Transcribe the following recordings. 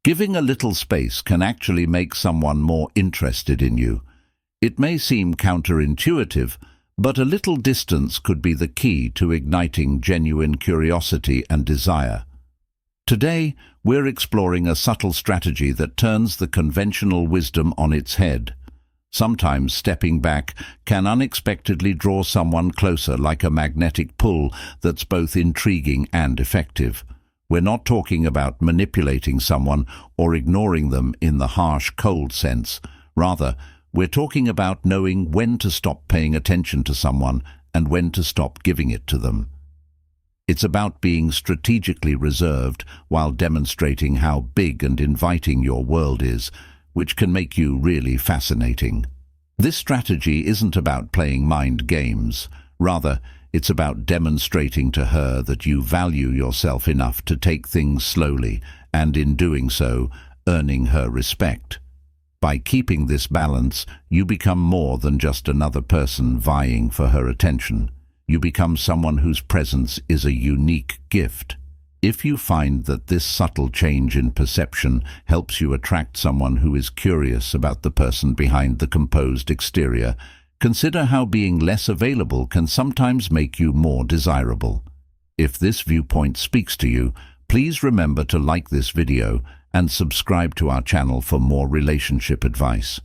Giving a little space can actually make someone more interested in you. It may seem counterintuitive, but a little distance could be the key to igniting genuine curiosity and desire. Today, we're exploring a subtle strategy that turns the conventional wisdom on its head. Sometimes stepping back can unexpectedly draw someone closer, like a magnetic pull that's both intriguing and effective. We're not talking about manipulating someone or ignoring them in the harsh, cold sense. Rather, we're talking about knowing when to stop paying attention to someone and when to stop giving it to them. It's about being strategically reserved while demonstrating how big and inviting your world is, which can make you really fascinating. This strategy isn't about playing mind games. Rather, it's about demonstrating to her that you value yourself enough to take things slowly, and in doing so, earning her respect. By keeping this balance, you become more than just another person vying for her attention. You become someone whose presence is a unique gift. If you find that this subtle change in perception helps you attract someone who is curious about the person behind the composed exterior, consider how being less available can sometimes make you more desirable. If this viewpoint speaks to you, please remember to like this video and subscribe to our channel for more relationship advice.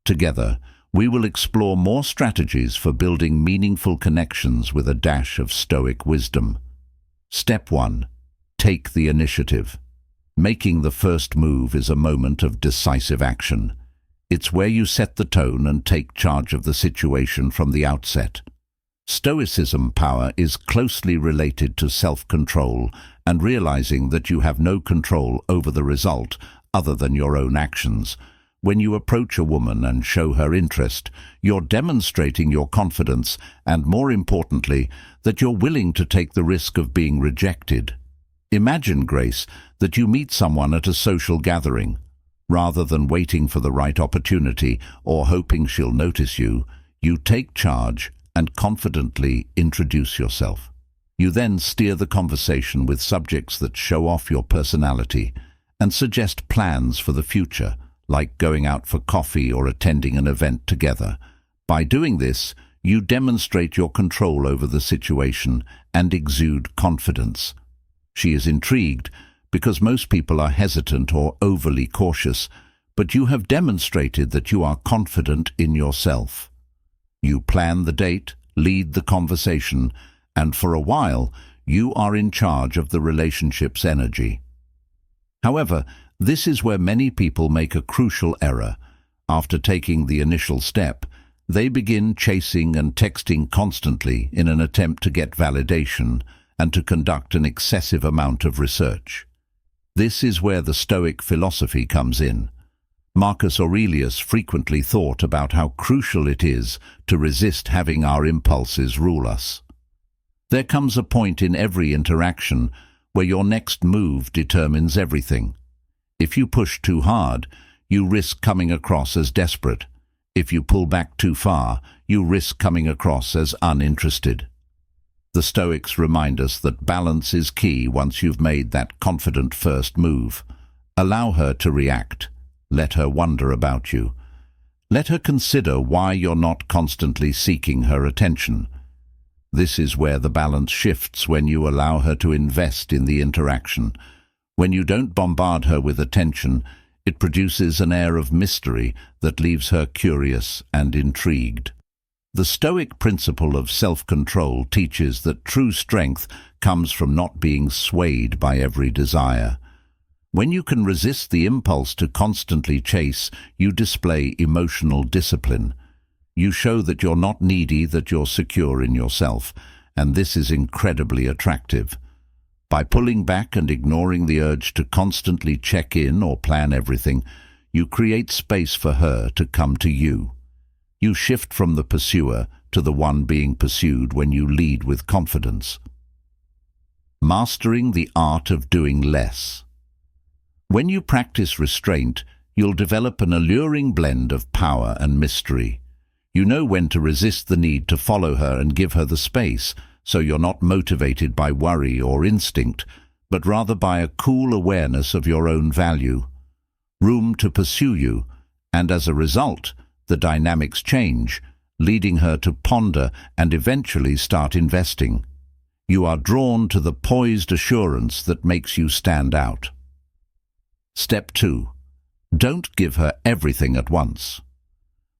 Together, we will explore more strategies for building meaningful connections with a dash of Stoic wisdom. Step 1. Take the initiative. Making the first move is a moment of decisive action. It's where you set the tone and take charge of the situation from the outset. Stoicism power is closely related to self-control and realizing that you have no control over the result other than your own actions. When you approach a woman and show her interest, you're demonstrating your confidence and, more importantly, that you're willing to take the risk of being rejected. Imagine, Grace, that you meet someone at a social gathering. Rather than waiting for the right opportunity or hoping she'll notice you, you take charge and confidently introduce yourself. You then steer the conversation with subjects that show off your personality and suggest plans for the future, like going out for coffee or attending an event together. By doing this, you demonstrate your control over the situation and exude confidence. She is intrigued because most people are hesitant or overly cautious, but you have demonstrated that you are confident in yourself. You plan the date, lead the conversation, and for a while, you are in charge of the relationship's energy. However, this is where many people make a crucial error. After taking the initial step, they begin chasing and texting constantly in an attempt to get validation and to conduct an excessive amount of research. This is where the Stoic philosophy comes in. Marcus Aurelius frequently thought about how crucial it is to resist having our impulses rule us. There comes a point in every interaction where your next move determines everything. If you push too hard, you risk coming across as desperate. If you pull back too far, you risk coming across as uninterested. The Stoics remind us that balance is key once you've made that confident first move. Allow her to react. Let her wonder about you. Let her consider why you're not constantly seeking her attention. This is where the balance shifts when you allow her to invest in the interaction. When you don't bombard her with attention, it produces an air of mystery that leaves her curious and intrigued. The Stoic principle of self-control teaches that true strength comes from not being swayed by every desire. When you can resist the impulse to constantly chase, you display emotional discipline. You show that you're not needy, that you're secure in yourself, and this is incredibly attractive. By pulling back and ignoring the urge to constantly check in or plan everything, you create space for her to come to you. You shift from the pursuer to the one being pursued when you lead with confidence. Mastering the art of doing less. When you practice restraint, you'll develop an alluring blend of power and mystery. You know when to resist the need to follow her and give her the space, so you're not motivated by worry or instinct, but rather by a cool awareness of your own value, room to pursue you, and as a result, the dynamics change, leading her to ponder and eventually start investing. You are drawn to the poised assurance that makes you stand out. Step 2. Don't give her everything at once.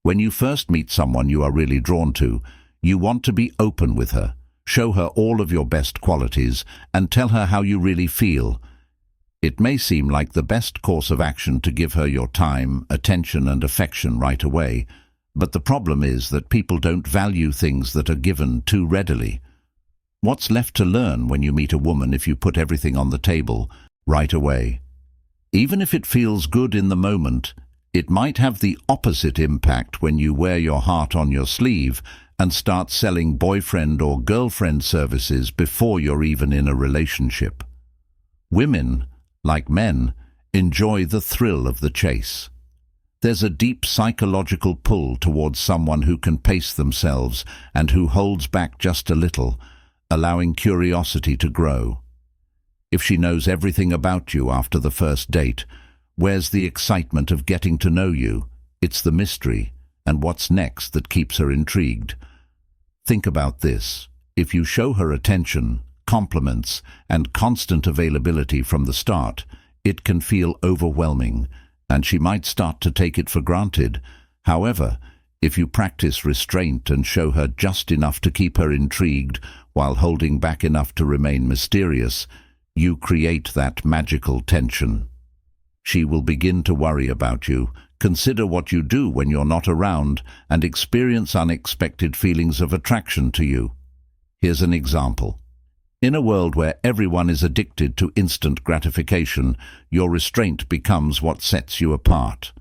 When you first meet someone you are really drawn to, you want to be open with her, show her all of your best qualities, and tell her how you really feel. It may seem like the best course of action to give her your time, attention, and affection right away, but the problem is that people don't value things that are given too readily. What's left to learn when you meet a woman if you put everything on the table right away? Even if it feels good in the moment, it might have the opposite impact when you wear your heart on your sleeve and start selling boyfriend or girlfriend services before you're even in a relationship. Women, like men, enjoy the thrill of the chase. There's a deep psychological pull towards someone who can pace themselves and who holds back just a little, allowing curiosity to grow. If she knows everything about you after the first date, where's the excitement of getting to know you? It's the mystery and what's next that keeps her intrigued. Think about this. If you show her attention, compliments, and constant availability from the start, it can feel overwhelming, and she might start to take it for granted. However, if you practice restraint and show her just enough to keep her intrigued while holding back enough to remain mysterious, you create that magical tension. She will begin to worry about you, consider what you do when you're not around, and experience unexpected feelings of attraction to you. Here's an example. In a world where everyone is addicted to instant gratification, your restraint becomes what sets you apart.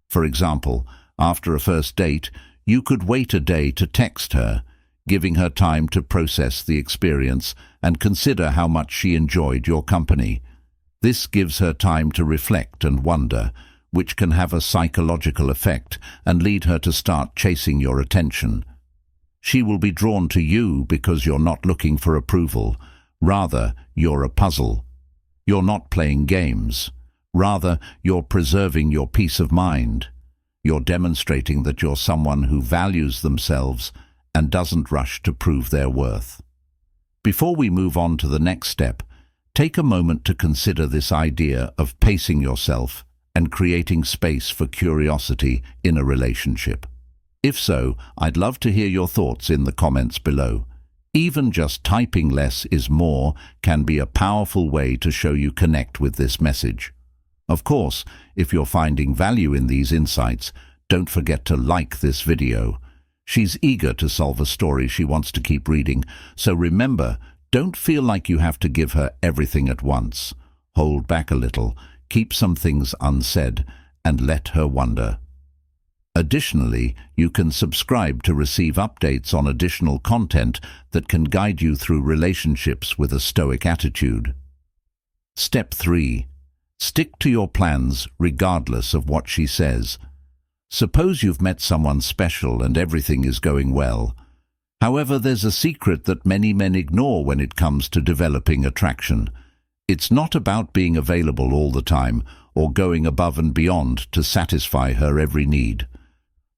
For example, after a first date, you could wait a day to text her, giving her time to process the experience and consider how much she enjoyed your company. This gives her time to reflect and wonder, which can have a psychological effect and lead her to start chasing your attention. She will be drawn to you because you're not looking for approval. Rather, you're a puzzle. You're not playing games. Rather, you're preserving your peace of mind. You're demonstrating that you're someone who values themselves and doesn't rush to prove their worth. Before we move on to the next step, take a moment to consider this idea of pacing yourself and creating space for curiosity in a relationship. If so, I'd love to hear your thoughts in the comments below. Even just typing less is more can be a powerful way to show you connect with this message. Of course, if you're finding value in these insights, don't forget to like this video. She's eager to solve a story she wants to keep reading, so remember, don't feel like you have to give her everything at once. Hold back a little, keep some things unsaid, and let her wonder. Additionally, you can subscribe to receive updates on additional content that can guide you through relationships with a Stoic attitude. Step 3. Stick to your plans regardless of what she says. Suppose you've met someone special and everything is going well. However, there's a secret that many men ignore when it comes to developing attraction. It's not about being available all the time or going above and beyond to satisfy her every need.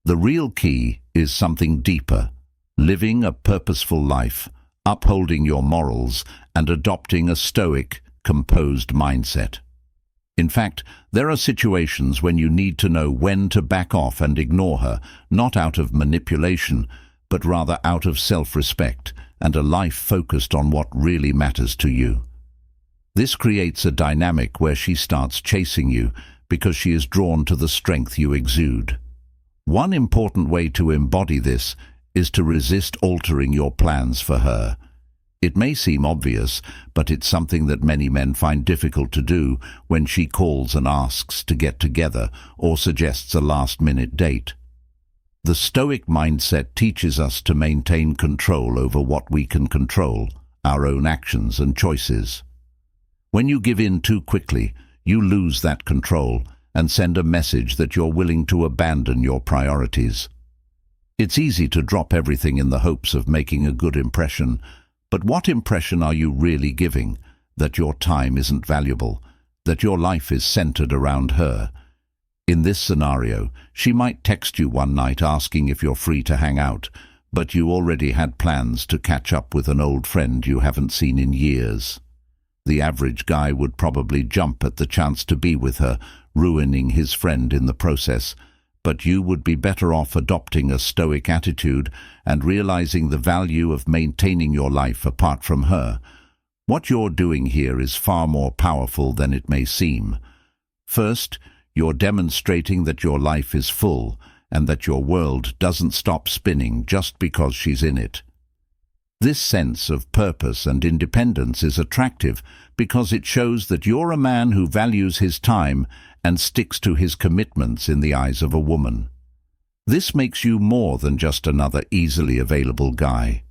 The real key is something deeper: living a purposeful life, upholding your morals, and adopting a stoic, composed mindset. In fact, there are situations when you need to know when to back off and ignore her, not out of manipulation, but rather out of self-respect and a life focused on what really matters to you. This creates a dynamic where she starts chasing you because she is drawn to the strength you exude. One important way to embody this is to resist altering your plans for her. It may seem obvious, but it's something that many men find difficult to do when she calls and asks to get together or suggests a last-minute date. The Stoic mindset teaches us to maintain control over what we can control, our own actions and choices. When you give in too quickly, you lose that control and send a message that you're willing to abandon your priorities. It's easy to drop everything in the hopes of making a good impression, but what impression are you really giving? that your time isn't valuable, that your life is centered around her. In this scenario, she might text you one night asking if you're free to hang out, but you already had plans to catch up with an old friend you haven't seen in years. The average guy would probably jump at the chance to be with her, ruining his friend in the process, but you would be better off adopting a stoic attitude and realizing the value of maintaining your life apart from her. What you're doing here is far more powerful than it may seem. First, you're demonstrating that your life is full and that your world doesn't stop spinning just because she's in it. This sense of purpose and independence is attractive because it shows that you're a man who values his time and sticks to his commitments in the eyes of a woman. This makes you more than just another easily available guy.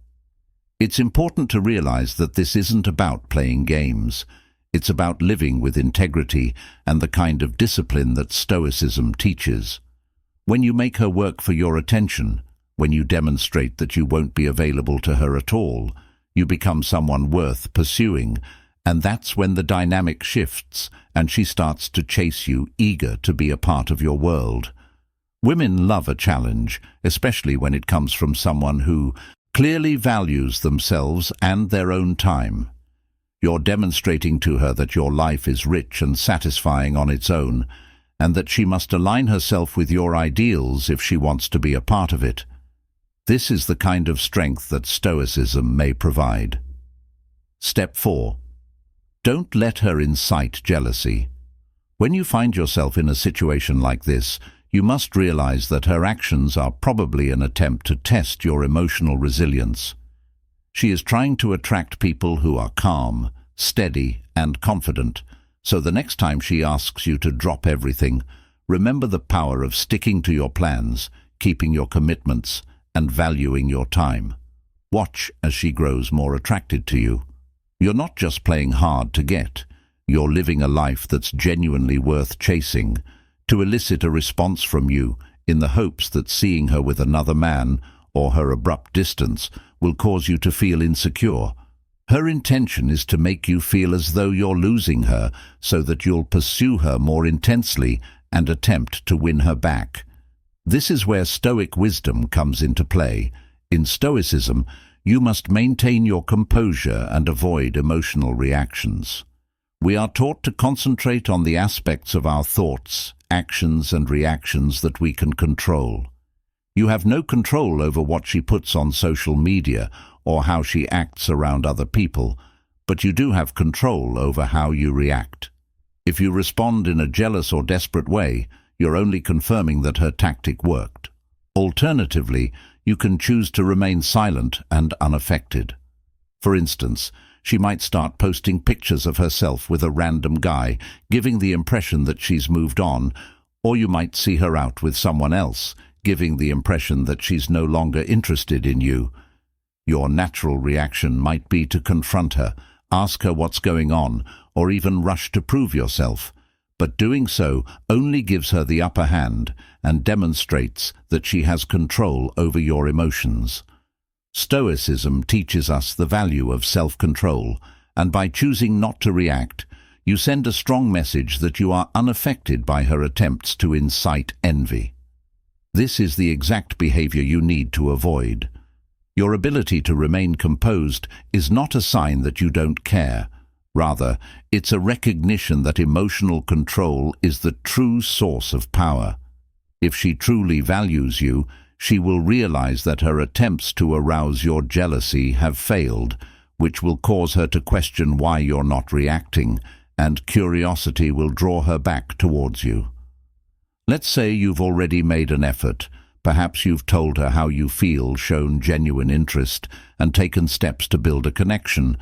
It's important to realize that this isn't about playing games. It's about living with integrity and the kind of discipline that Stoicism teaches. When you make her work for your attention, when you demonstrate that you won't be available to her at all, you become someone worth pursuing, and that's when the dynamic shifts and she starts to chase you, eager to be a part of your world. Women love a challenge, especially when it comes from someone who clearly values themselves and their own time. You're demonstrating to her that your life is rich and satisfying on its own, and that she must align herself with your ideals if she wants to be a part of it. This is the kind of strength that Stoicism may provide. Step 4. Don't let her incite jealousy. When you find yourself in a situation like this, you must realize that her actions are probably an attempt to test your emotional resilience. She is trying to attract people who are calm, steady, and confident, so the next time she asks you to drop everything, remember the power of sticking to your plans, keeping your commitments, and valuing your time. Watch as she grows more attracted to you. You're not just playing hard to get. You're living a life that's genuinely worth chasing. To elicit a response from you in the hopes that seeing her with another man or her abrupt distance will cause you to feel insecure. Her intention is to make you feel as though you're losing her so that you'll pursue her more intensely and attempt to win her back. This is where Stoic wisdom comes into play. In Stoicism, you must maintain your composure and avoid emotional reactions. We are taught to concentrate on the aspects of our thoughts, actions and reactions that we can control. You have no control over what she puts on social media or how she acts around other people, but you do have control over how you react. If you respond in a jealous or desperate way, you're only confirming that her tactic worked. Alternatively, you can choose to remain silent and unaffected. For instance, she might start posting pictures of herself with a random guy, giving the impression that she's moved on, or you might see her out with someone else, giving the impression that she's no longer interested in you. Your natural reaction might be to confront her, ask her what's going on, or even rush to prove yourself. But doing so only gives her the upper hand and demonstrates that she has control over your emotions. Stoicism teaches us the value of self-control, and by choosing not to react, you send a strong message that you are unaffected by her attempts to incite envy. This is the exact behavior you need to avoid. Your ability to remain composed is not a sign that you don't care. Rather, it's a recognition that emotional control is the true source of power. If she truly values you, she will realize that her attempts to arouse your jealousy have failed, which will cause her to question why you're not reacting, and curiosity will draw her back towards you. Let's say you've already made an effort. Perhaps you've told her how you feel, shown genuine interest, and taken steps to build a connection.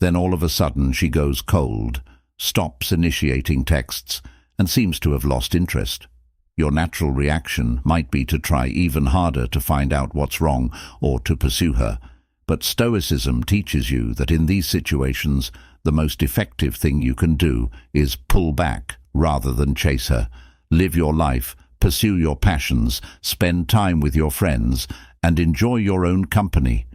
Then all of a sudden she goes cold, stops initiating texts, and seems to have lost interest. Your natural reaction might be to try even harder to find out what's wrong or to pursue her. But Stoicism teaches you that in these situations, the most effective thing you can do is pull back rather than chase her. Live your life, pursue your passions, spend time with your friends, and enjoy your own company.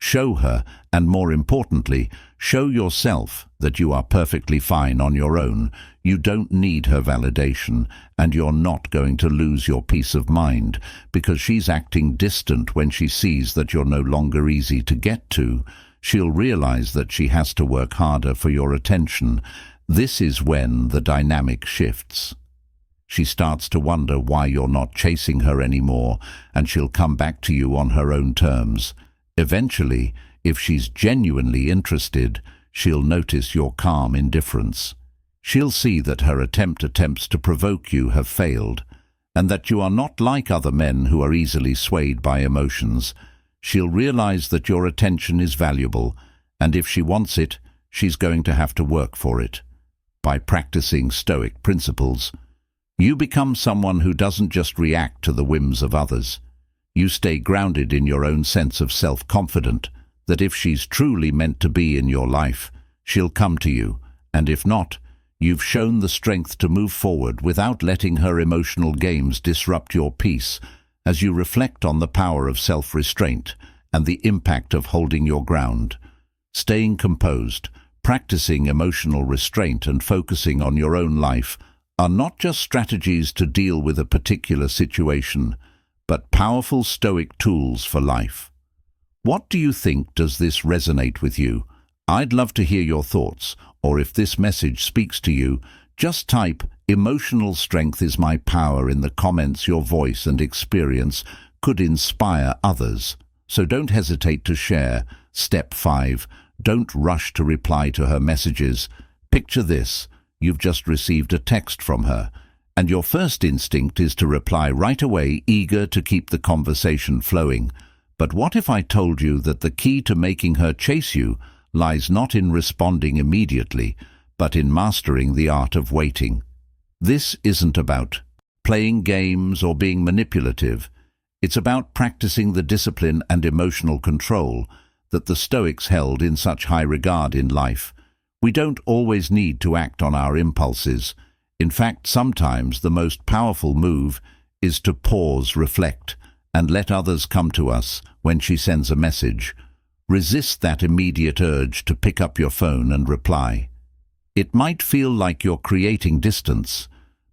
Show her, and more importantly, show yourself that you are perfectly fine on your own. You don't need her validation, and you're not going to lose your peace of mind because she's acting distant when she sees that you're no longer easy to get to. She'll realize that she has to work harder for your attention. This is when the dynamic shifts. She starts to wonder why you're not chasing her anymore, and she'll come back to you on her own terms. Eventually, if she's genuinely interested, she'll notice your calm indifference. She'll see that her attempts to provoke you have failed, and that you are not like other men who are easily swayed by emotions. She'll realize that your attention is valuable, and if she wants it, she's going to have to work for it. By practicing Stoic principles, you become someone who doesn't just react to the whims of others. You stay grounded in your own sense of self-confidence, that if she's truly meant to be in your life, she'll come to you, and if not, you've shown the strength to move forward without letting her emotional games disrupt your peace, as you reflect on the power of self-restraint and the impact of holding your ground. Staying composed, practicing emotional restraint and focusing on your own life are not just strategies to deal with a particular situation, but powerful Stoic tools for life. What do you think? Does this resonate with you? I'd love to hear your thoughts, or if this message speaks to you, just type "Emotional strength is my power" in the comments. Your voice and experience could inspire others, so don't hesitate to share. Step 5. Don't rush to reply to her messages. Picture this: you've just received a text from her, and your first instinct is to reply right away, eager to keep the conversation flowing. But what if I told you that the key to making her chase you lies not in responding immediately, but in mastering the art of waiting? This isn't about playing games or being manipulative. It's about practicing the discipline and emotional control that the Stoics held in such high regard in life. We don't always need to act on our impulses. In fact, sometimes the most powerful move is to pause, reflect, and let others come to us when she sends a message. Resist that immediate urge to pick up your phone and reply. It might feel like you're creating distance,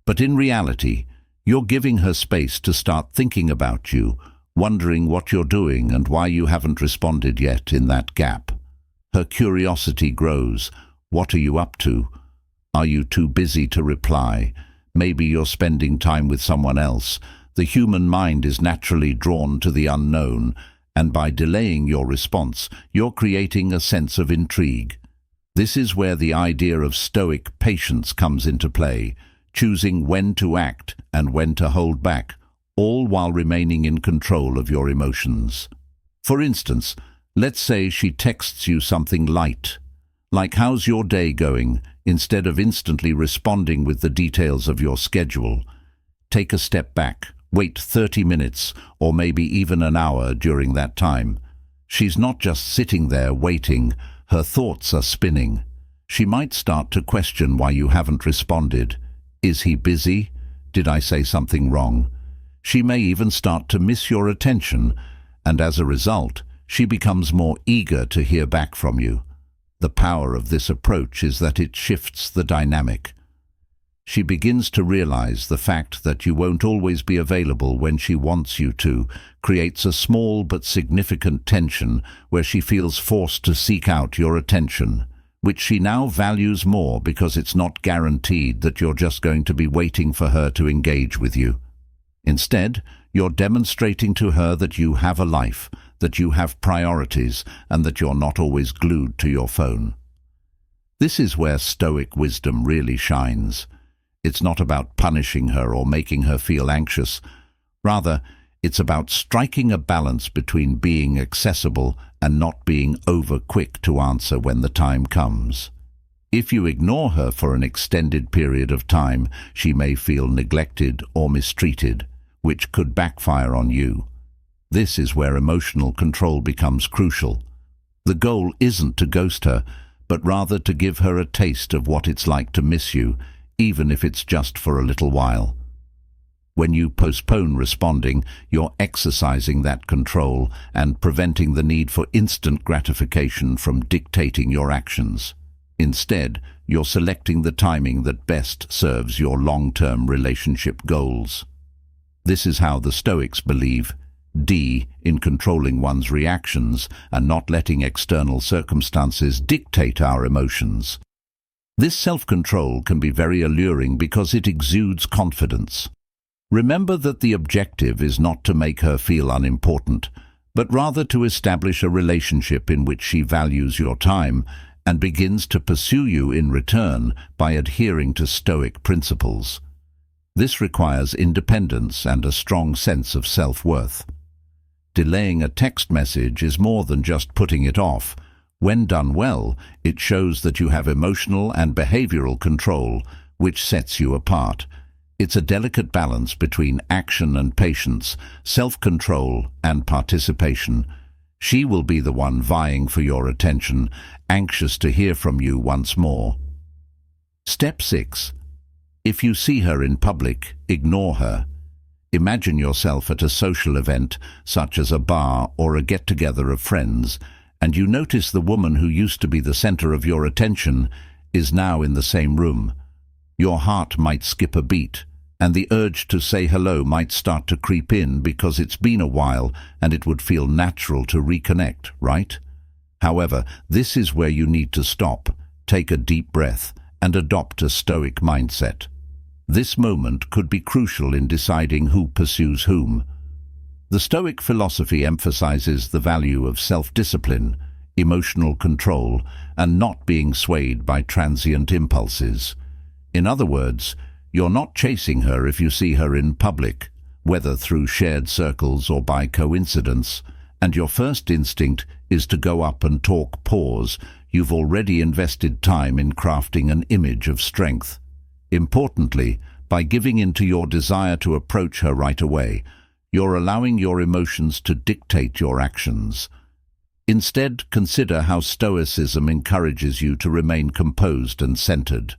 but in reality, you're giving her space to start thinking about you, wondering what you're doing and why you haven't responded yet. In that gap, her curiosity grows. What are you up to? Are you too busy to reply? Maybe you're spending time with someone else. The human mind is naturally drawn to the unknown, and by delaying your response, you're creating a sense of intrigue. This is where the idea of Stoic patience comes into play, choosing when to act and when to hold back, all while remaining in control of your emotions. For instance, let's say she texts you something light, like "How's your day going?" instead of instantly responding with the details of your schedule. Take a step back, wait 30 minutes or maybe even an hour. During that time, she's not just sitting there waiting, her thoughts are spinning. She might start to question why you haven't responded. Is he busy? Did I say something wrong? She may even start to miss your attention, and as a result, she becomes more eager to hear back from you. The power of this approach is that it shifts the dynamic. She begins to realize the fact that you won't always be available when she wants you to, creates a small but significant tension where she feels forced to seek out your attention, which she now values more because it's not guaranteed that you're just going to be waiting for her to engage with you. Instead, you're demonstrating to her that you have a life, that you have priorities, and that you're not always glued to your phone. This is where Stoic wisdom really shines. It's not about punishing her or making her feel anxious. Rather, it's about striking a balance between being accessible and not being over-quick to answer when the time comes. If you ignore her for an extended period of time, she may feel neglected or mistreated, which could backfire on you. This is where emotional control becomes crucial. The goal isn't to ghost her, but rather to give her a taste of what it's like to miss you, even if it's just for a little while. When you postpone responding, you're exercising that control and preventing the need for instant gratification from dictating your actions. Instead, you're selecting the timing that best serves your long-term relationship goals. This is how the Stoics believe in controlling one's reactions and not letting external circumstances dictate our emotions. This self-control can be very alluring because it exudes confidence. Remember that the objective is not to make her feel unimportant, but rather to establish a relationship in which she values your time and begins to pursue you in return by adhering to Stoic principles. This requires independence and a strong sense of self-worth. Delaying a text message is more than just putting it off. When done well, it shows that you have emotional and behavioral control, which sets you apart. It's a delicate balance between action and patience, self-control and participation. She will be the one vying for your attention, anxious to hear from you once more. Step 6. If you see her in public, ignore her. Imagine yourself at a social event, such as a bar or a get-together of friends, and you notice the woman who used to be the center of your attention is now in the same room. Your heart might skip a beat, and the urge to say hello might start to creep in because it's been a while and it would feel natural to reconnect, right? However, this is where you need to stop, take a deep breath, and adopt a Stoic mindset. This moment could be crucial in deciding who pursues whom. The Stoic philosophy emphasizes the value of self-discipline, emotional control, and not being swayed by transient impulses. In other words, you're not chasing her if you see her in public, whether through shared circles or by coincidence, and your first instinct is to go up and talk. Pause. You've already invested time in crafting an image of strength. Importantly, by giving in to your desire to approach her right away, you're allowing your emotions to dictate your actions. Instead, consider how Stoicism encourages you to remain composed and centered.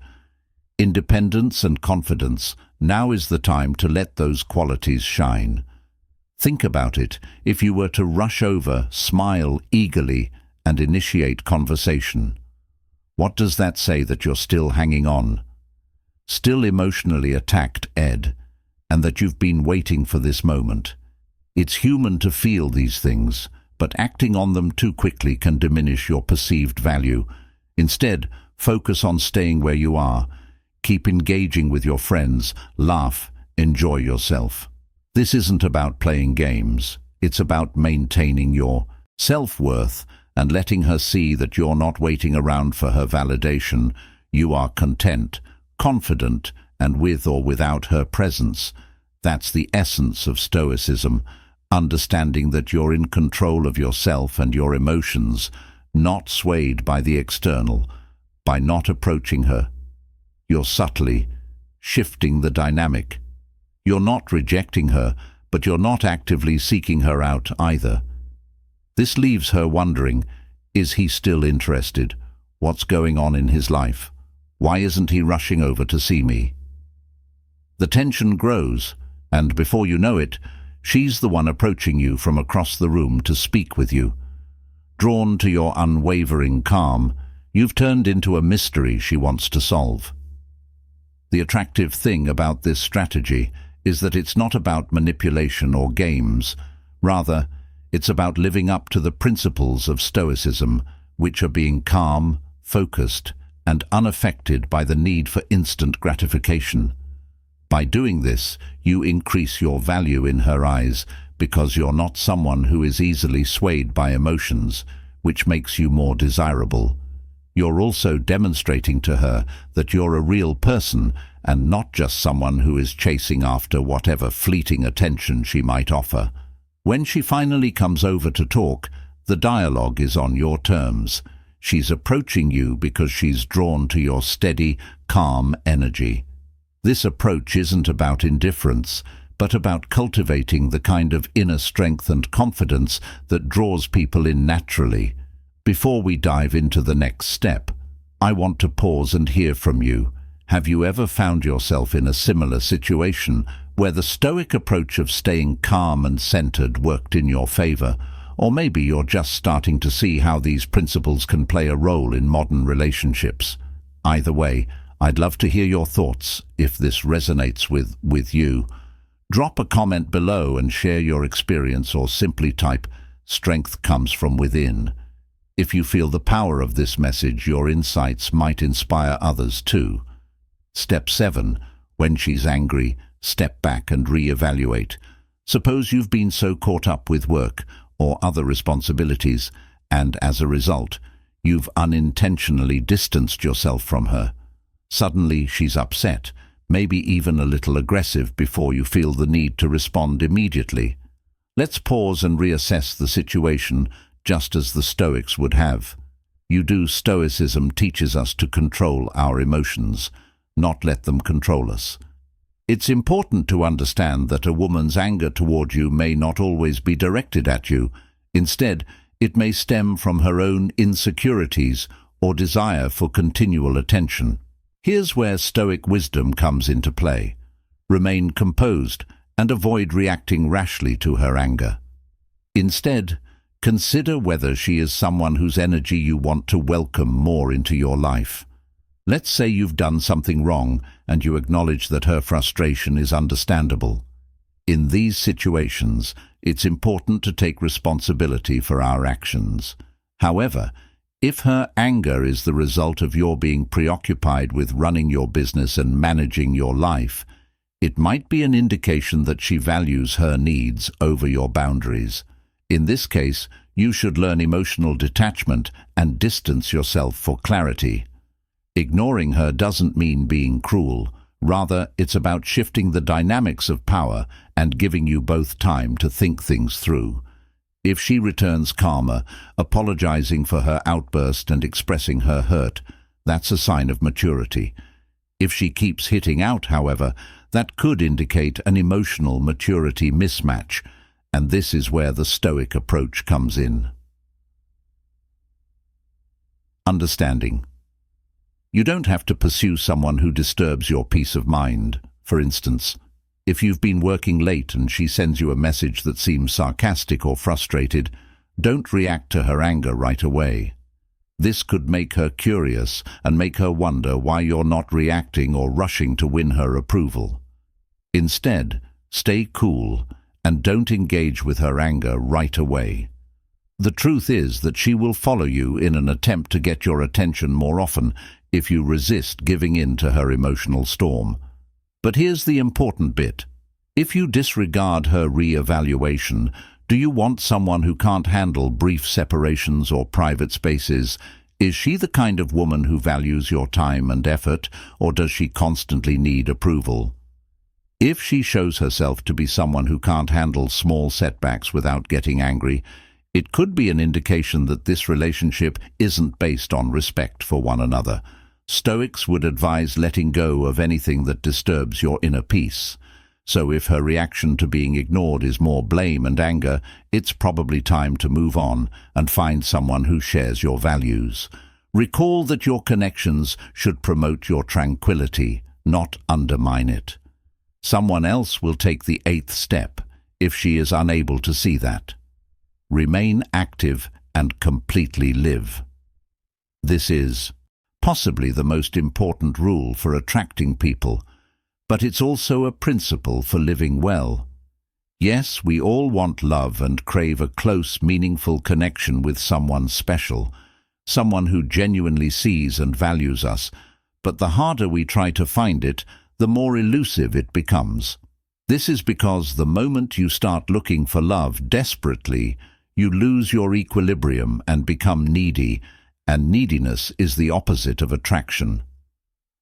Independence and confidence, now is the time to let those qualities shine. Think about it. If you were to rush over, smile eagerly, and initiate conversation, what does that say? That you're still hanging on? Still emotionally attacked, and that you've been waiting for this moment. It's human to feel these things, but acting on them too quickly can diminish your perceived value. Instead, focus on staying where you are. Keep engaging with your friends, laugh, enjoy yourself. This isn't about playing games. It's about maintaining your self-worth and letting her see that you're not waiting around for her validation. You are content, confident, and with or without her presence. That's the essence of Stoicism, understanding that you're in control of yourself and your emotions, not swayed by the external. By not approaching her, you're subtly shifting the dynamic. You're not rejecting her, but you're not actively seeking her out either. This leaves her wondering, is he still interested? What's going on in his life? Why isn't he rushing over to see me? The tension grows, and before you know it, she's the one approaching you from across the room to speak with you. Drawn to your unwavering calm, you've turned into a mystery she wants to solve. The attractive thing about this strategy is that it's not about manipulation or games. Rather, it's about living up to the principles of Stoicism, which are being calm, focused, and unaffected by the need for instant gratification. By doing this, you increase your value in her eyes because you're not someone who is easily swayed by emotions, which makes you more desirable. You're also demonstrating to her that you're a real person and not just someone who is chasing after whatever fleeting attention she might offer. When she finally comes over to talk, the dialogue is on your terms. She's approaching you because she's drawn to your steady, calm energy. This approach isn't about indifference, but about cultivating the kind of inner strength and confidence that draws people in naturally. Before we dive into the next step, I want to pause and hear from you. Have you ever found yourself in a similar situation where the Stoic approach of staying calm and centered worked in your favor, or maybe you're just starting to see how these principles can play a role in modern relationships. Either way, I'd love to hear your thoughts if this resonates with you. Drop a comment below and share your experience, or simply type, "Strength comes from within." If you feel the power of this message, your insights might inspire others too. Step 7. When she's angry, step back and re-evaluate. Suppose you've been so caught up with work or other responsibilities, and as a result, you've unintentionally distanced yourself from her. Suddenly she's upset, maybe even a little aggressive, before you feel the need to respond immediately. Let's pause and reassess the situation, just as the Stoics would have. Stoicism teaches us to control our emotions, not let them control us. It's important to understand that a woman's anger toward you may not always be directed at you. Instead, it may stem from her own insecurities or desire for continual attention. Here's where Stoic wisdom comes into play. Remain composed and avoid reacting rashly to her anger. Instead, consider whether she is someone whose energy you want to welcome more into your life. Let's say you've done something wrong and you acknowledge that her frustration is understandable. In these situations, it's important to take responsibility for our actions. However, if her anger is the result of your being preoccupied with running your business and managing your life, it might be an indication that she values her needs over your boundaries. In this case, you should learn emotional detachment and distance yourself for clarity. Ignoring her doesn't mean being cruel. Rather, it's about shifting the dynamics of power and giving you both time to think things through. If she returns calmer, apologizing for her outburst and expressing her hurt, that's a sign of maturity. If she keeps hitting out, however, that could indicate an emotional maturity mismatch, and this is where the Stoic approach comes in. Understanding. You don't have to pursue someone who disturbs your peace of mind. For instance, if you've been working late and she sends you a message that seems sarcastic or frustrated, don't react to her anger right away. This could make her curious and make her wonder why you're not reacting or rushing to win her approval. Instead, stay cool and don't engage with her anger right away. The truth is that she will follow you in an attempt to get your attention more often if you resist giving in to her emotional storm. But here's the important bit. If you disregard her re-evaluation, do you want someone who can't handle brief separations or private spaces? Is she the kind of woman who values your time and effort, or does she constantly need approval? If she shows herself to be someone who can't handle small setbacks without getting angry, it could be an indication that this relationship isn't based on respect for one another. Stoics would advise letting go of anything that disturbs your inner peace. So if her reaction to being ignored is more blame and anger, it's probably time to move on and find someone who shares your values. Recall that your connections should promote your tranquility, not undermine it. Someone else will take the 8th step if she is unable to see that. Remain active and completely live. This is possibly the most important rule for attracting people, but it's also a principle for living well. Yes, we all want love and crave a close, meaningful connection with someone special, someone who genuinely sees and values us, but the harder we try to find it, the more elusive it becomes. This is because the moment you start looking for love desperately, you lose your equilibrium and become needy, and neediness is the opposite of attraction.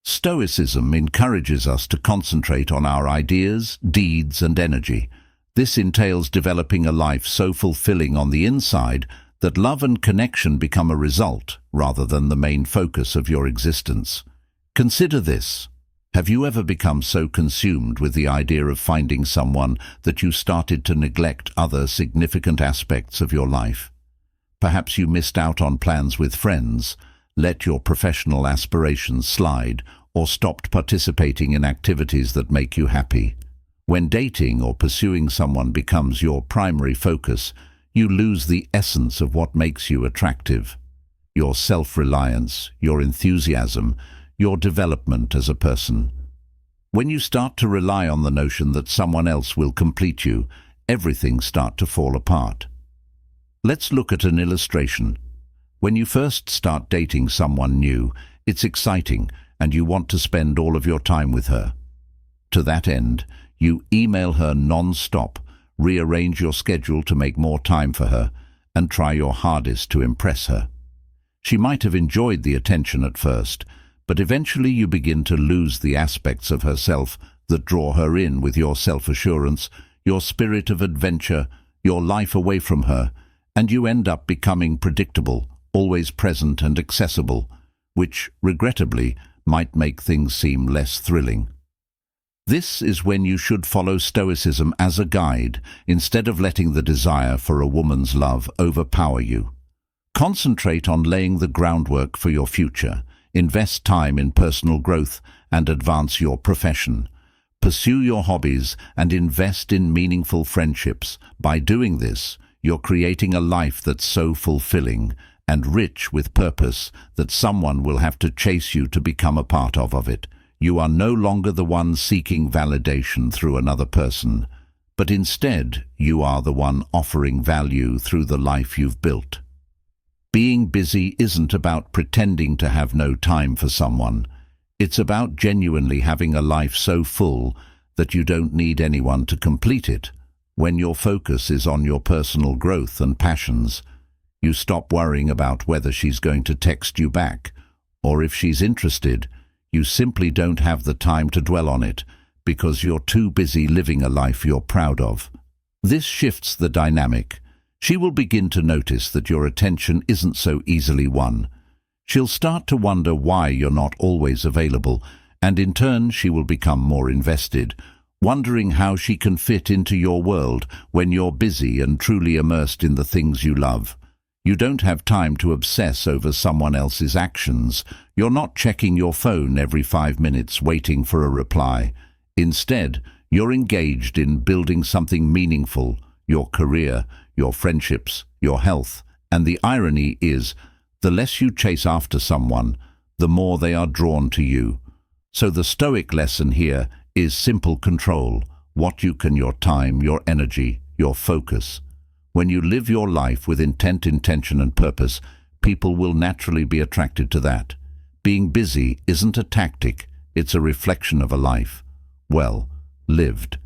Stoicism encourages us to concentrate on our ideas, deeds, and energy. This entails developing a life so fulfilling on the inside that love and connection become a result rather than the main focus of your existence. Consider this. Have you ever become so consumed with the idea of finding someone that you started to neglect other significant aspects of your life? Perhaps you missed out on plans with friends, let your professional aspirations slide, or stopped participating in activities that make you happy. When dating or pursuing someone becomes your primary focus, you lose the essence of what makes you attractive. Your self-reliance, your enthusiasm, your development as a person. When you start to rely on the notion that someone else will complete you, everything starts to fall apart. Let's look at an illustration. When you first start dating someone new, it's exciting and you want to spend all of your time with her. To that end, you email her non-stop, rearrange your schedule to make more time for her, and try your hardest to impress her. She might have enjoyed the attention at first, but eventually you begin to lose the aspects of herself that draw her in with your self-assurance, your spirit of adventure, your life away from her, and you end up becoming predictable, always present and accessible, which, regrettably, might make things seem less thrilling. This is when you should follow Stoicism as a guide, instead of letting the desire for a woman's love overpower you. Concentrate on laying the groundwork for your future, invest time in personal growth, and advance your profession. Pursue your hobbies and invest in meaningful friendships. By doing this, you're creating a life that's so fulfilling and rich with purpose that someone will have to chase you to become a part of it. You are no longer the one seeking validation through another person, but instead you are the one offering value through the life you've built. Being busy isn't about pretending to have no time for someone. It's about genuinely having a life so full that you don't need anyone to complete it. When your focus is on your personal growth and passions, you stop worrying about whether she's going to text you back, or if she's interested. You simply don't have the time to dwell on it because you're too busy living a life you're proud of. This shifts the dynamic. She will begin to notice that your attention isn't so easily won. She'll start to wonder why you're not always available, and in turn she will become more invested, wondering how she can fit into your world when you're busy and truly immersed in the things you love. You don't have time to obsess over someone else's actions. You're not checking your phone every 5 minutes waiting for a reply. Instead, you're engaged in building something meaningful, your career, your friendships, your health. And the irony is, the less you chase after someone, the more they are drawn to you. So the Stoic lesson here is simple control. What you can, your time, your energy, your focus. When you live your life with intent, intention and purpose, people will naturally be attracted to that. Being busy isn't a tactic, it's a reflection of a life well lived.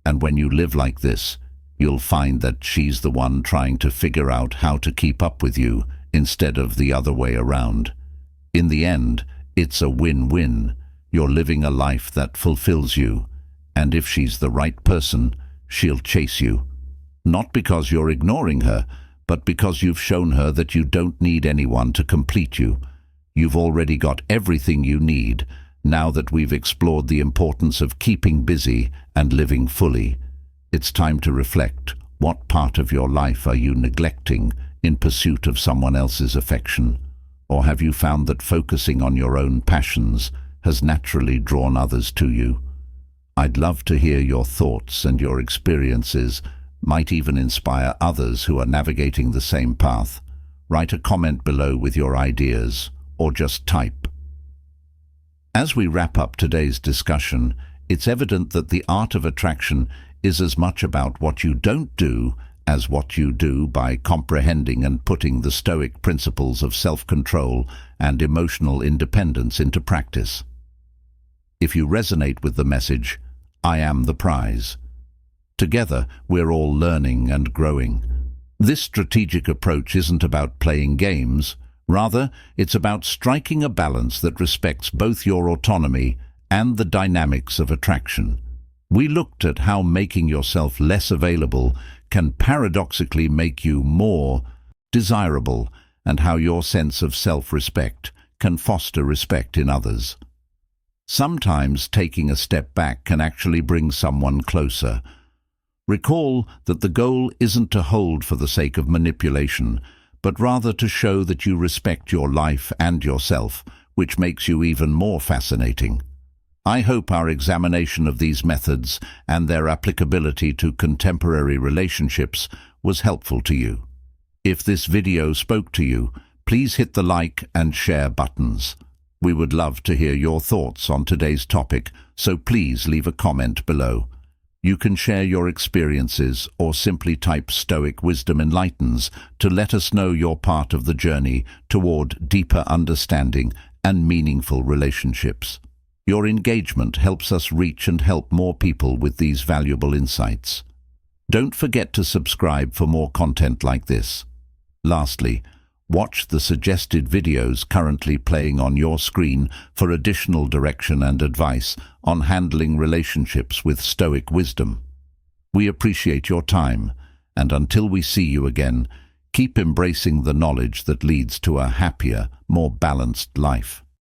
And when you live like this, you'll find that she's the one trying to figure out how to keep up with you instead of the other way around. In the end, it's a win-win. You're living a life that fulfills you, and if she's the right person, she'll chase you. Not because you're ignoring her, but because you've shown her that you don't need anyone to complete you. You've already got everything you need, now that we've explored the importance of keeping busy and living fully. It's time to reflect. What part of your life are you neglecting in pursuit of someone else's affection? Or have you found that focusing on your own passions has naturally drawn others to you? I'd love to hear your thoughts, and your experiences might even inspire others who are navigating the same path. Write a comment below with your ideas, or just type. As we wrap up today's discussion, it's evident that the art of attraction is as much about what you don't do as what you do by comprehending and putting the Stoic principles of self-control and emotional independence into practice. If you resonate with the message, I am the prize. Together, we're all learning and growing. This strategic approach isn't about playing games. Rather, it's about striking a balance that respects both your autonomy and the dynamics of attraction. We looked at how making yourself less available can paradoxically make you more desirable, and how your sense of self-respect can foster respect in others. Sometimes taking a step back can actually bring someone closer. Recall that the goal isn't to hold for the sake of manipulation, but rather to show that you respect your life and yourself, which makes you even more fascinating. I hope our examination of these methods and their applicability to contemporary relationships was helpful to you. If this video spoke to you, please hit the like and share buttons. We would love to hear your thoughts on today's topic, so please leave a comment below. You can share your experiences or simply type Stoic Wisdom Enlightens to let us know you're part of the journey toward deeper understanding and meaningful relationships. Your engagement helps us reach and help more people with these valuable insights. Don't forget to subscribe for more content like this. Lastly, watch the suggested videos currently playing on your screen for additional direction and advice on handling relationships with Stoic wisdom. We appreciate your time, and until we see you again, keep embracing the knowledge that leads to a happier, more balanced life.